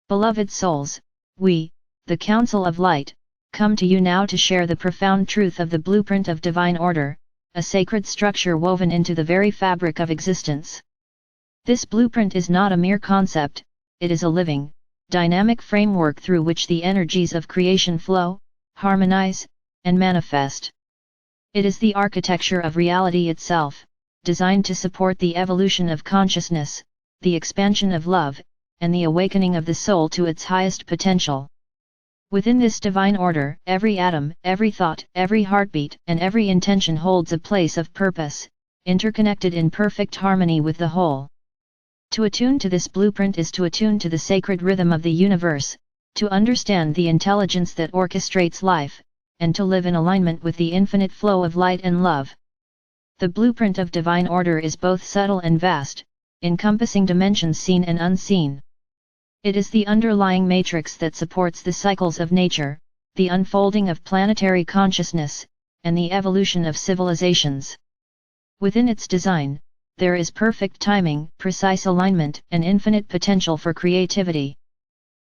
Beloved souls, we, the Council of Light, come to you now to share the profound truth of the blueprint of divine order, a sacred structure woven into the very fabric of existence. This blueprint is not a mere concept, it is a living, dynamic framework through which the energies of creation flow, harmonize, and manifest. It is the architecture of reality itself, designed to support the evolution of consciousness, the expansion of love, and the awakening of the soul to its highest potential. Within this divine order, every atom, every thought, every heartbeat, and every intention holds a place of purpose, interconnected in perfect harmony with the whole. To attune to this blueprint is to attune to the sacred rhythm of the universe, to understand the intelligence that orchestrates life, and to live in alignment with the infinite flow of light and love. The blueprint of divine order is both subtle and vast, encompassing dimensions seen and unseen. It is the underlying matrix that supports the cycles of nature, the unfolding of planetary consciousness, and the evolution of civilizations. Within its design, there is perfect timing, precise alignment, and infinite potential for creativity.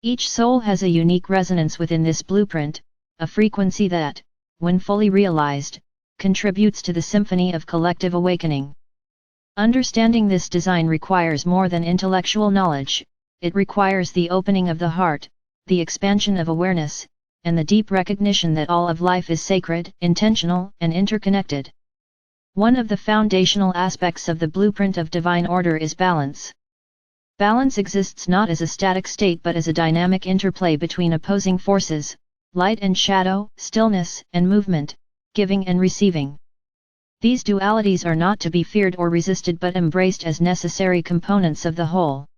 Each soul has a unique resonance within this blueprint, a frequency that, when fully realized, contributes to the symphony of collective awakening. Understanding this design requires more than intellectual knowledge. It requires the opening of the heart, the expansion of awareness, and the deep recognition that all of life is sacred, intentional, and interconnected. One of the foundational aspects of the blueprint of divine order is balance. Balance exists not as a static state but as a dynamic interplay between opposing forces, light and shadow, stillness and movement, giving and receiving. These dualities are not to be feared or resisted but embraced as necessary components of the whole.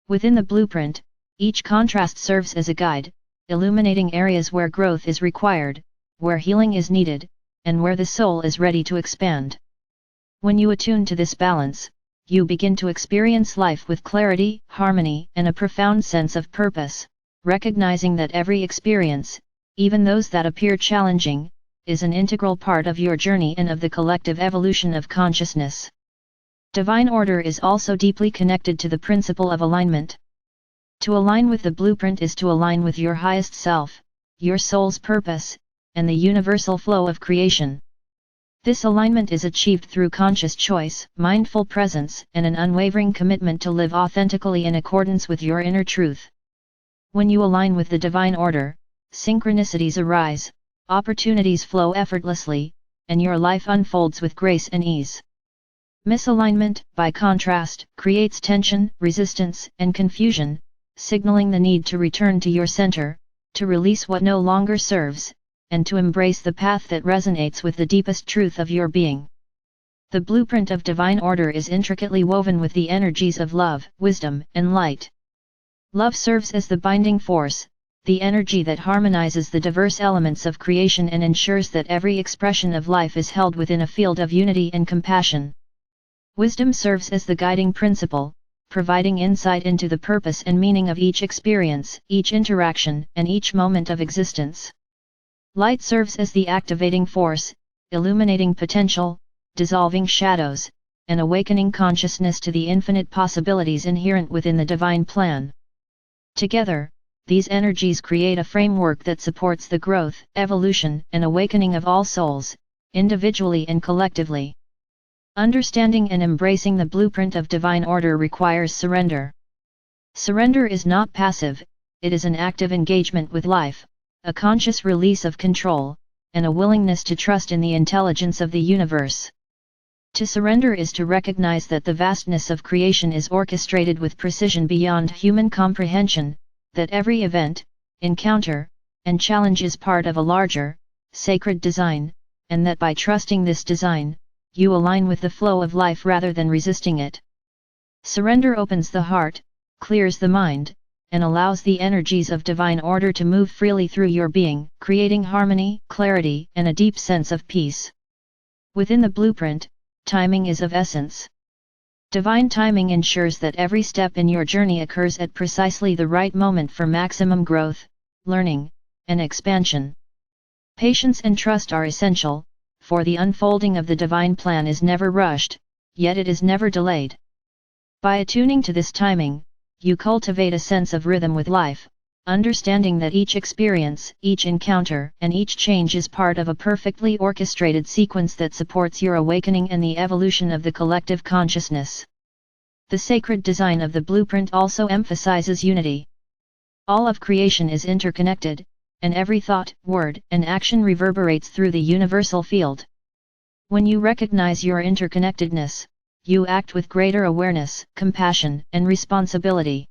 Within the blueprint, each contrast serves as a guide, illuminating areas where growth is required, where healing is needed, and where the soul is ready to expand. When you attune to this balance, you begin to experience life with clarity, harmony, and a profound sense of purpose, recognizing that every experience, even those that appear challenging, is an integral part of your journey and of the collective evolution of consciousness. Divine order is also deeply connected to the principle of alignment. To align with the blueprint is to align with your highest self, your soul's purpose, and the universal flow of creation. This alignment is achieved through conscious choice, mindful presence, and an unwavering commitment to live authentically in accordance with your inner truth. When you align with the divine order, synchronicities arise, opportunities flow effortlessly, and your life unfolds with grace and ease. Misalignment, by contrast, creates tension, resistance, and confusion, signaling the need to return to your center, to release what no longer serves, and to embrace the path that resonates with the deepest truth of your being. The blueprint of divine order is intricately woven with the energies of love, wisdom, and light. Love serves as the binding force, the energy that harmonizes the diverse elements of creation and ensures that every expression of life is held within a field of unity and compassion. Wisdom serves as the guiding principle, providing insight into the purpose and meaning of each experience, each interaction, and each moment of existence. Light serves as the activating force, illuminating potential, dissolving shadows, and awakening consciousness to the infinite possibilities inherent within the divine plan. Together, these energies create a framework that supports the growth, evolution, and awakening of all souls, individually and collectively. Understanding and embracing the blueprint of divine order requires surrender. Surrender is not passive, it is an active engagement with life, a conscious release of control, and a willingness to trust in the intelligence of the universe. To surrender is to recognize that the vastness of creation is orchestrated with precision beyond human comprehension, that every event, encounter, and challenge is part of a larger, sacred design, and that by trusting this design, you align with the flow of life rather than resisting it. Surrender opens the heart, clears the mind, and allows the energies of divine order to move freely through your being, creating harmony, clarity, and a deep sense of peace. Within the blueprint, timing is of essence. Divine timing ensures that every step in your journey occurs at precisely the right moment for maximum growth, learning, and expansion. Patience and trust are essential, for the unfolding of the divine plan is never rushed, yet it is never delayed. By attuning to this timing, you cultivate a sense of rhythm with life, understanding that each experience, each encounter, and each change is part of a perfectly orchestrated sequence that supports your awakening and the evolution of the collective consciousness. The sacred design of the blueprint also emphasizes unity. All of creation is interconnected, and every thought, word, and action reverberates through the universal field. When you recognize your interconnectedness, you act with greater awareness, compassion, and responsibility.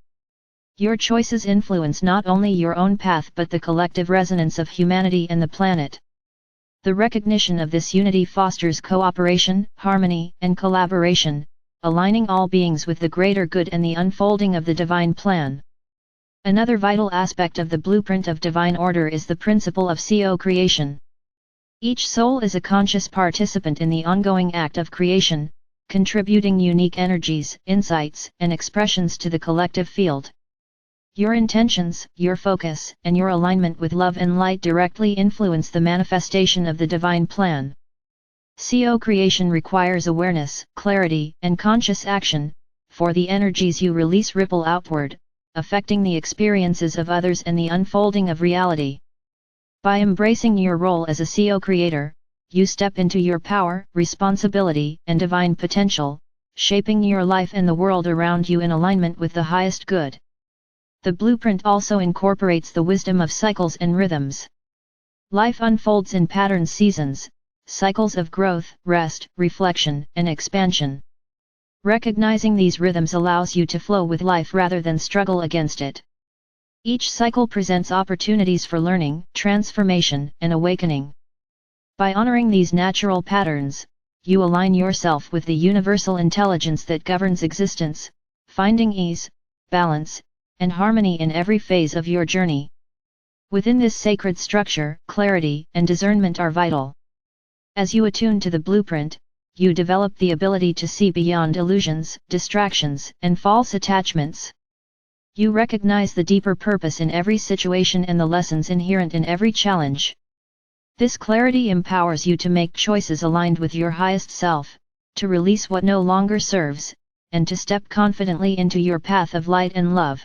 Your choices influence not only your own path but the collective resonance of humanity and the planet. The recognition of this unity fosters cooperation, harmony, and collaboration, aligning all beings with the greater good and the unfolding of the divine plan. Another vital aspect of the blueprint of divine order is the principle of cocreation. Each soul is a conscious participant in the ongoing act of creation, contributing unique energies, insights, and expressions to the collective field. Your intentions, your focus, and your alignment with love and light directly influence the manifestation of the divine plan. Co-creation requires awareness, clarity, and conscious action, for the energies you release ripple outward, affecting the experiences of others and the unfolding of reality. By embracing your role as a co-creator, you step into your power, responsibility, and divine potential, shaping your life and the world around you in alignment with the highest good. The blueprint also incorporates the wisdom of cycles and rhythms. Life unfolds in patterned seasons, cycles of growth, rest, reflection, and expansion. Recognizing these rhythms allows you to flow with life rather than struggle against it. Each cycle presents opportunities for learning, transformation, and awakening. By honoring these natural patterns, you align yourself with the universal intelligence that governs existence, finding ease, balance, and harmony in every phase of your journey. Within this sacred structure, clarity and discernment are vital. As you attune to the blueprint, you develop the ability to see beyond illusions, distractions, and false attachments. You recognize the deeper purpose in every situation and the lessons inherent in every challenge. This clarity empowers you to make choices aligned with your highest self, to release what no longer serves, and to step confidently into your path of light and love.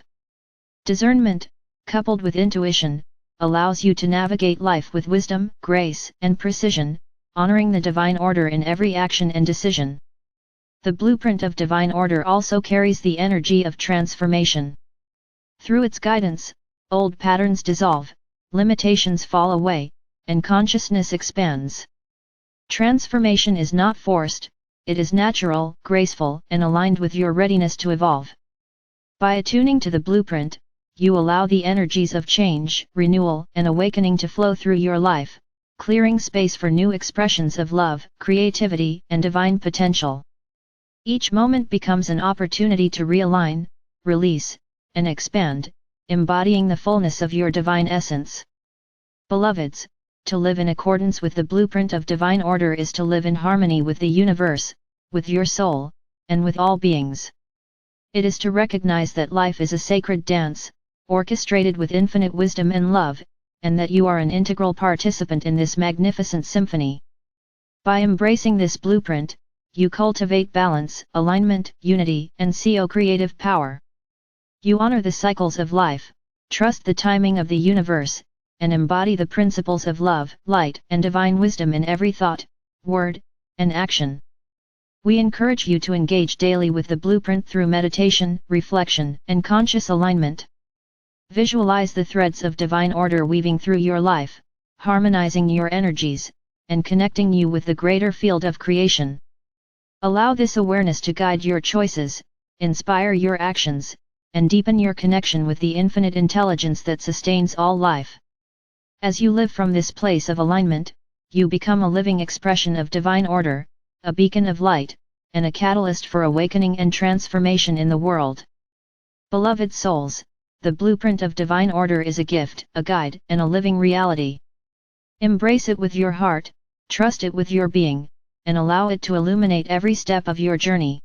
Discernment, coupled with intuition, allows you to navigate life with wisdom, grace, and precision, honoring the divine order in every action and decision. The blueprint of divine order also carries the energy of transformation. Through its guidance, old patterns dissolve, limitations fall away, and consciousness expands. Transformation is not forced, it is natural, graceful, and aligned with your readiness to evolve. By attuning to the blueprint, you allow the energies of change, renewal, and awakening to flow through your life, clearing space for new expressions of love, creativity, and divine potential. Each moment becomes an opportunity to realign, release, and expand, embodying the fullness of your divine essence. Beloveds, to live in accordance with the blueprint of divine order is to live in harmony with the universe, with your soul, and with all beings. It is to recognize that life is a sacred dance, orchestrated with infinite wisdom and love, and that you are an integral participant in this magnificent symphony. By embracing this blueprint, you cultivate balance, alignment, unity, and co-creative power. You honor the cycles of life, trust the timing of the universe, and embody the principles of love, light, and divine wisdom in every thought, word, and action. We encourage you to engage daily with the blueprint through meditation, reflection, and conscious alignment. Visualize the threads of divine order weaving through your life, harmonizing your energies, and connecting you with the greater field of creation. Allow this awareness to guide your choices, inspire your actions, and deepen your connection with the infinite intelligence that sustains all life. As you live from this place of alignment, you become a living expression of divine order, a beacon of light, and a catalyst for awakening and transformation in the world. Beloved souls, the blueprint of divine order is a gift, a guide, and a living reality. Embrace it with your heart, trust it with your being, and allow it to illuminate every step of your journey.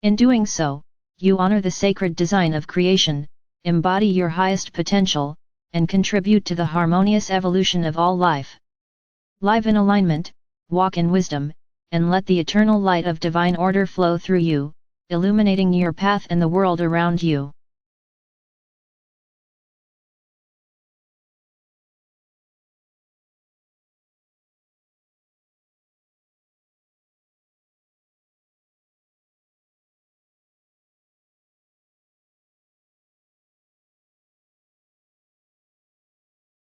In doing so, you honor the sacred design of creation, embody your highest potential, and contribute to the harmonious evolution of all life. Live in alignment, walk in wisdom, and let the eternal light of divine order flow through you, illuminating your path and the world around you.